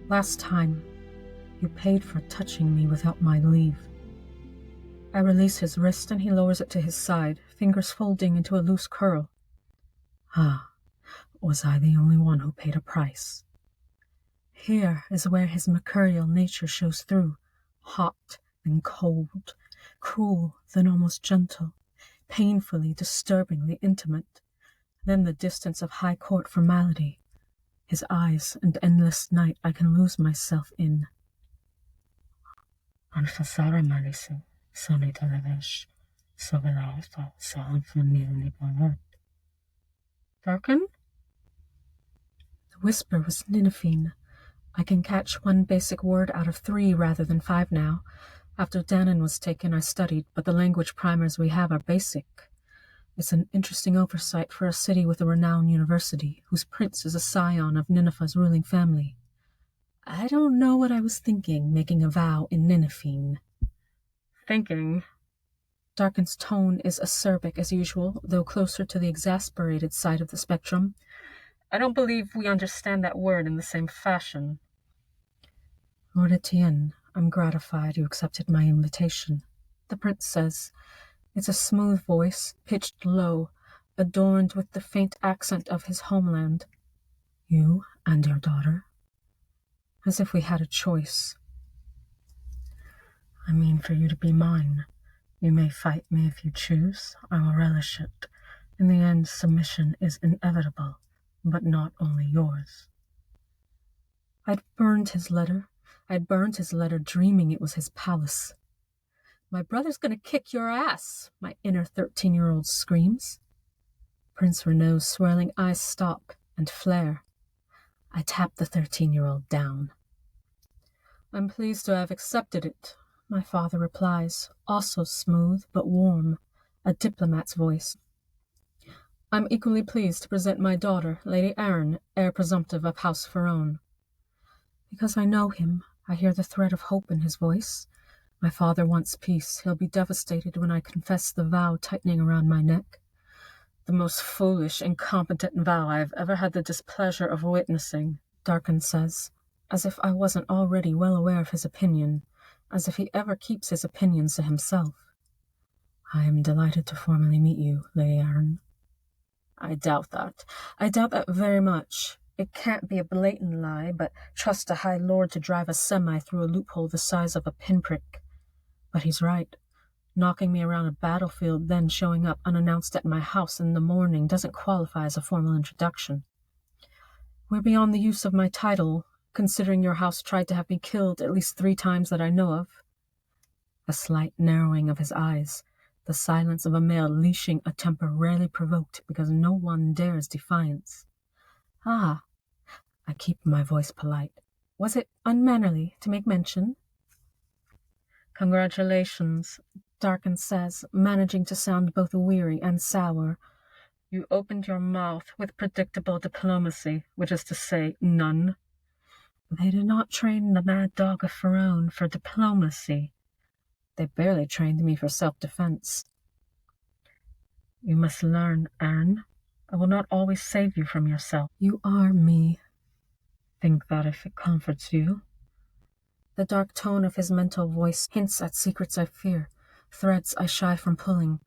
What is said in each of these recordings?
Last time, you paid for touching me without my leave. I release his wrist and he lowers it to his side, fingers folding into a loose curl. Ah, was I the only one who paid a price? Here is where his mercurial nature shows through, hot then cold, cruel then almost gentle, painfully, disturbingly intimate, then the distance of high court formality, his eyes and endless night I can lose myself in. Darken? The whisper was Ninevine. I can catch one basic word out of 3 rather than 5 now. After Dannon was taken, I studied, but the language primers we have are basic. It's an interesting oversight for a city with a renowned university, whose prince is a scion of Nineveh's ruling family. I don't know what I was thinking, making a vow in Ninevine. Thinking? Darken's tone is acerbic as usual, though closer to the exasperated side of the spectrum. I don't believe we understand that word in the same fashion. Lord Etienne, I'm gratified you accepted my invitation. The prince says. It's a smooth voice, pitched low, adorned with the faint accent of his homeland. You and your daughter? As if we had a choice. I mean for you to be mine. You may fight me if you choose. I will relish it. In the end, submission is inevitable, but not only yours. I'd burned his letter dreaming it was his palace. My brother's going to kick your ass, my inner 13-year-old screams. Prince Renaud's swirling eyes stop and flare. I tap the 13-year-old down. I'm pleased to have accepted it, my father replies, also smooth but warm, a diplomat's voice. I'm equally pleased to present my daughter, Lady Arran, heir presumptive of House Faronne. Because I know him, I hear the thread of hope in his voice. My father wants peace. He'll be devastated when I confess the vow tightening around my neck. The most foolish, incompetent vow I have ever had the displeasure of witnessing, Darken says, as if I wasn't already well aware of his opinion, as if he ever keeps his opinions to himself. I am delighted to formally meet you, Lady Arran. I doubt that. I doubt that very much. It can't be a blatant lie, but trust a high lord to drive a semi through a loophole the size of a pinprick. But he's right. Knocking me around a battlefield, then showing up unannounced at my house in the morning doesn't qualify as a formal introduction. We're beyond the use of my title, considering your house tried to have me killed at least 3 times that I know of. A slight narrowing of his eyes, the silence of a male leashing a temper rarely provoked because no one dares defiance. Ah, I keep my voice polite. Was it unmannerly to make mention? Congratulations, Darken says, managing to sound both weary and sour. You opened your mouth with predictable diplomacy, which is to say, none. They did not train the Mad Dog of Faronne for diplomacy. They barely trained me for self-defense. You must learn, Arran. I will not always save you from yourself. You are me. Think that if it comforts you. The dark tone of his mental voice hints at secrets I fear, threads I shy from pulling.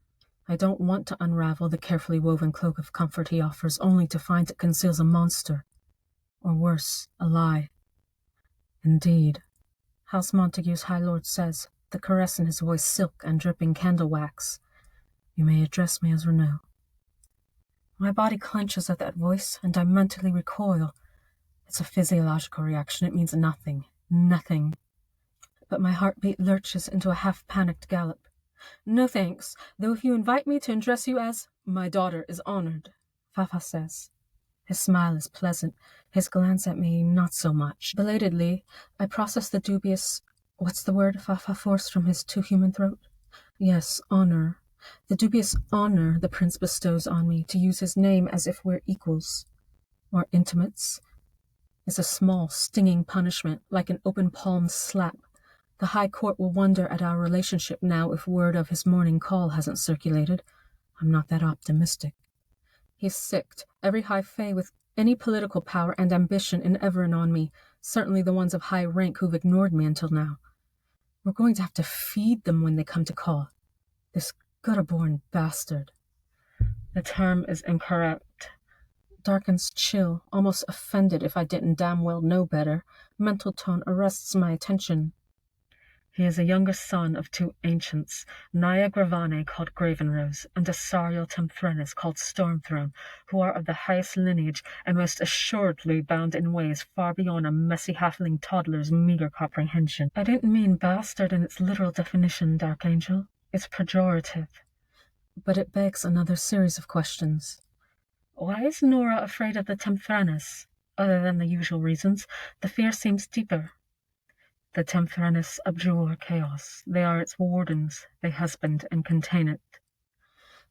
I don't want to unravel the carefully woven cloak of comfort he offers, only to find it conceals a monster. Or worse, a lie. Indeed. House Montague's High Lord says, the caress in his voice silk and dripping candle wax. You may address me as Renaud. My body clenches at that voice, and I mentally recoil. It's a physiological reaction. It means nothing. Nothing. But my heartbeat lurches into a half-panicked gallop. No thanks, though if you invite me to address you as my daughter is honored, Fafa says. His smile is pleasant, his glance at me not so much. Belatedly, I process the dubious, what's the word Fafa forced from his too-human throat? Yes, honor. The dubious honor the prince bestows on me to use his name as if we're equals. Or intimates. It's a small, stinging punishment, like an open-palmed slap. The High Court will wonder at our relationship now if word of his morning call hasn't circulated. I'm not that optimistic. He's sicked every High Fae with any political power and ambition in Everin on me, certainly the ones of high rank who've ignored me until now. We're going to have to feed them when they come to call. This gutter-born bastard. The term is incorrect. Darken's chill, almost offended if I didn't damn well know better. Mental tone arrests my attention. He is a younger son of two ancients, Naya Gravane called Gravenrose, and Asariel Temthrenis called Stormthrone, who are of the highest lineage and most assuredly bound in ways far beyond a messy halfling toddler's meager comprehension. I didn't mean bastard in its literal definition, Dark Angel. It's pejorative. But it begs another series of questions. Why is Nora afraid of the Temthrenis? Other than the usual reasons, the fear seems deeper. The Temthrenis abjure chaos. They are its wardens. They husband and contain it.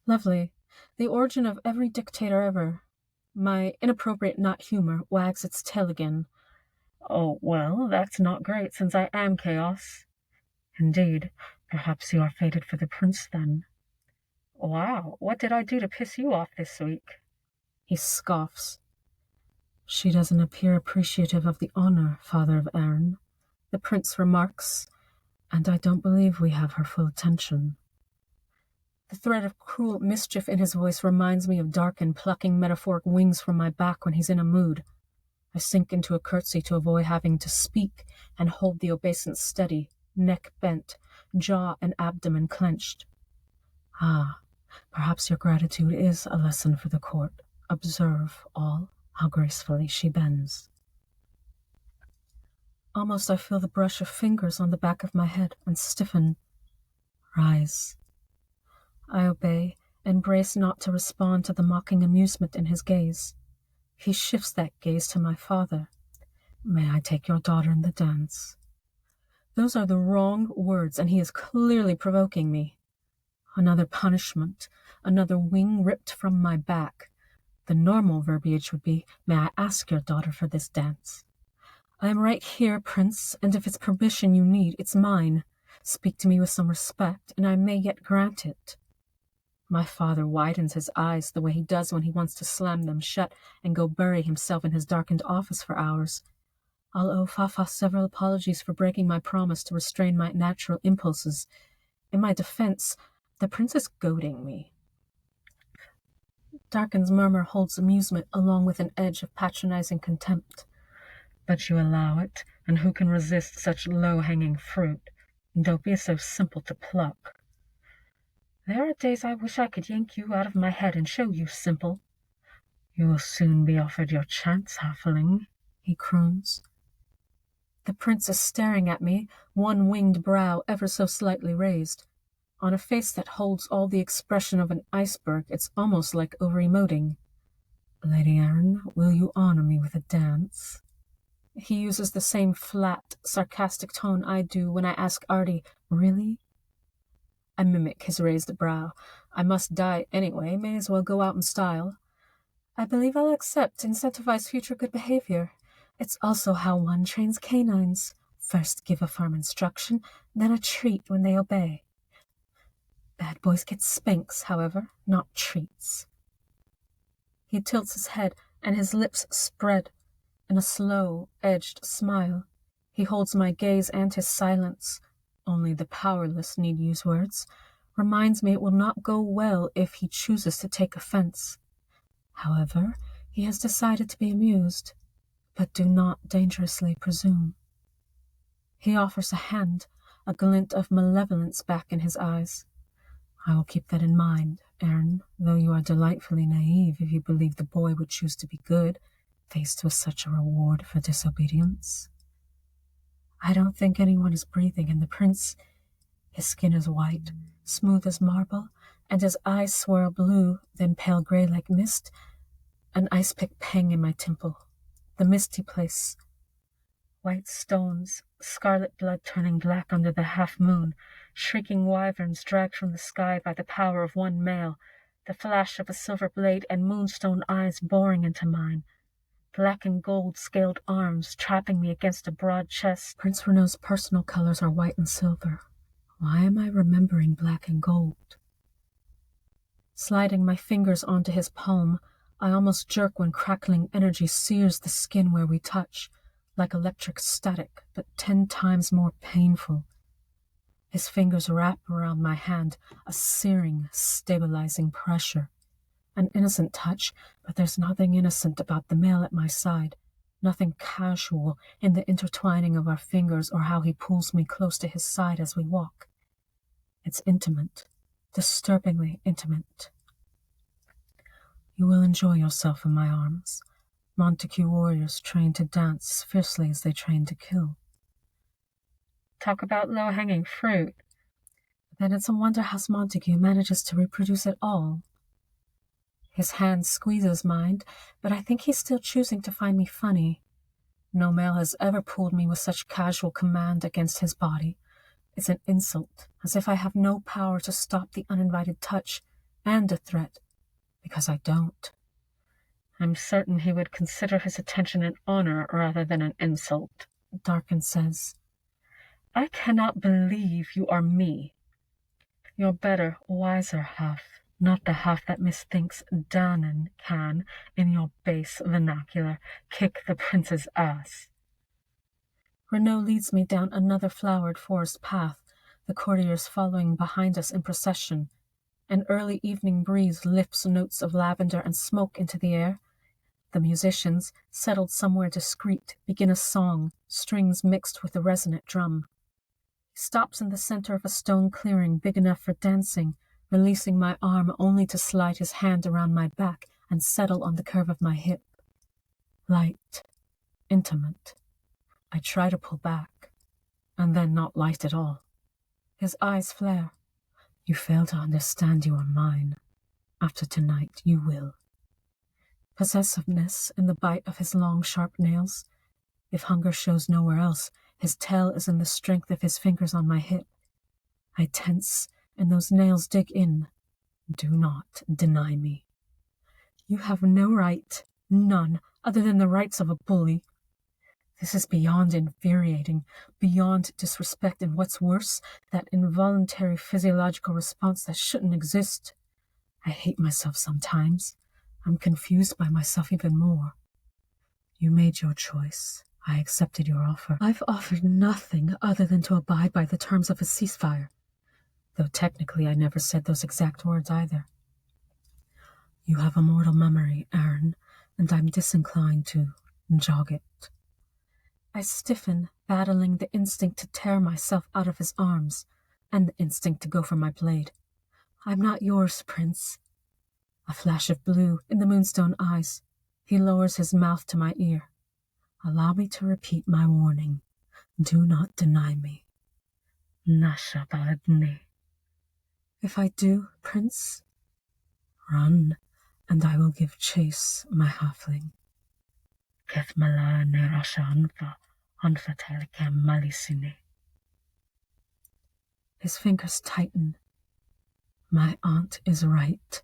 Lovely. The origin of every dictator ever. My inappropriate not humor wags its tail again. Oh, well, that's not great, since I am chaos. Indeed. Perhaps you are fated for the prince, then. Wow, what did I do to piss you off this week? He scoffs. She doesn't appear appreciative of the honor, Father of Aaron. The prince remarks, and I don't believe we have her full attention. The threat of cruel mischief in his voice reminds me of Darken plucking metaphoric wings from my back when he's in a mood. I sink into a curtsy to avoid having to speak and hold the obeisance steady, neck bent, jaw and abdomen clenched. Ah, perhaps your gratitude is a lesson for the court. Observe all how gracefully she bends. Almost I feel the brush of fingers on the back of my head and stiffen. Rise. I obey and brace not to respond to the mocking amusement in his gaze. He shifts that gaze to my father. May I take your daughter in the dance? Those are the wrong words, and he is clearly provoking me. Another punishment, another wing ripped from my back. The normal verbiage would be, may I ask your daughter for this dance? I am right here, Prince, and if it's permission you need, it's mine. Speak to me with some respect, and I may yet grant it. My father widens his eyes the way he does when he wants to slam them shut and go bury himself in his darkened office for hours. I'll owe Fafa several apologies for breaking my promise to restrain my natural impulses. In my defense, the prince is goading me. Darken's murmur holds amusement along with an edge of patronizing contempt. But you allow it, and who can resist such low-hanging fruit? Don't be so simple to pluck. There are days I wish I could yank you out of my head and show you simple. You will soon be offered your chance, halfling, he croons. The prince is staring at me, one winged brow ever so slightly raised. On a face that holds all the expression of an iceberg, it's almost like over-emoting. Lady Aaron, will you honor me with a dance? He uses the same flat, sarcastic tone I do when I ask Artie, really? I mimic his raised brow. I must die anyway, may as well go out in style. I believe I'll accept, incentivize future good behavior. It's also how one trains canines. First give a firm instruction, then a treat when they obey. Bad boys get spanks, however, not treats. He tilts his head, and his lips spread. In a slow, edged smile, he holds my gaze and his silence. Only the powerless need use words. Reminds me it will not go well if he chooses to take offense. However, he has decided to be amused, but do not dangerously presume. He offers a hand, a glint of malevolence back in his eyes. I will keep that in mind, Aaron, though you are delightfully naive if you believe the boy would choose to be good, faced with such a reward for disobedience. I don't think anyone is breathing, and the prince, his skin is white, smooth as marble, and his eyes swirl blue, then pale gray like mist. An ice-pick pang in my temple. The misty place. White stones, scarlet blood turning black under the half-moon, shrieking wyverns dragged from the sky by the power of one male, the flash of a silver blade and moonstone eyes boring into mine. Black and gold scaled arms trapping me against a broad chest. Prince Renaud's personal colors are white and silver. Why am I remembering black and gold? Sliding my fingers onto his palm, I almost jerk when crackling energy sears the skin where we touch. like electric static, but 10 times more painful. His fingers wrap around my hand, a searing, stabilizing pressure. An innocent touch, but there's nothing innocent about the male at my side, nothing casual in the intertwining of our fingers or how he pulls me close to his side as we walk. It's intimate, disturbingly intimate. You will enjoy yourself in my arms. Montague warriors trained to dance fiercely as they train to kill. Talk about low-hanging fruit. Then it's a wonder how Montague manages to reproduce it all. His hand squeezes mine, but I think he's still choosing to find me funny. No male has ever pulled me with such casual command against his body. It's an insult, as if I have no power to stop the uninvited touch, and a threat, because I don't. I'm certain he would consider his attention an honor rather than an insult, Darkin says. I cannot believe you are me. Your better, wiser half, not the half that misthinks Danon can, in your base vernacular, kick the prince's ass. Renaud leads me down another flowered forest path, the courtiers following behind us in procession. An early evening breeze lifts notes of lavender and smoke into the air. The musicians, settled somewhere discreet, begin a song, strings mixed with a resonant drum. He stops in the center of a stone clearing big enough for dancing, releasing my arm only to slide his hand around my back and settle on the curve of my hip. Light, intimate. I try to pull back, and then not light at all. His eyes flare. You fail to understand you are mine. After tonight, you will. Possessiveness in the bite of his long, sharp nails. If hunger shows nowhere else, his tell is in the strength of his fingers on my hip. I tense, and those nails dig in. Do not deny me. You have no right, none, other than the rights of a bully. This is beyond infuriating, beyond disrespect, and what's worse, that involuntary physiological response that shouldn't exist. I hate myself sometimes. I'm confused by myself even more. You made your choice. I accepted your offer. I've offered nothing other than to abide by the terms of a ceasefire, though technically I never said those exact words either. You have a mortal memory, Aaron, and I'm disinclined to jog it. I stiffen, battling the instinct to tear myself out of his arms, and the instinct to go for my blade. I'm not yours, Prince. A flash of blue in the moonstone eyes. He lowers his mouth to my ear. Allow me to repeat my warning. Do not deny me. Nasha Baladni. If I do, Prince, run, and I will give chase, my halfling. Kethmala ne rasha anfa, anfatelikem malisini. His fingers tighten. My aunt is right.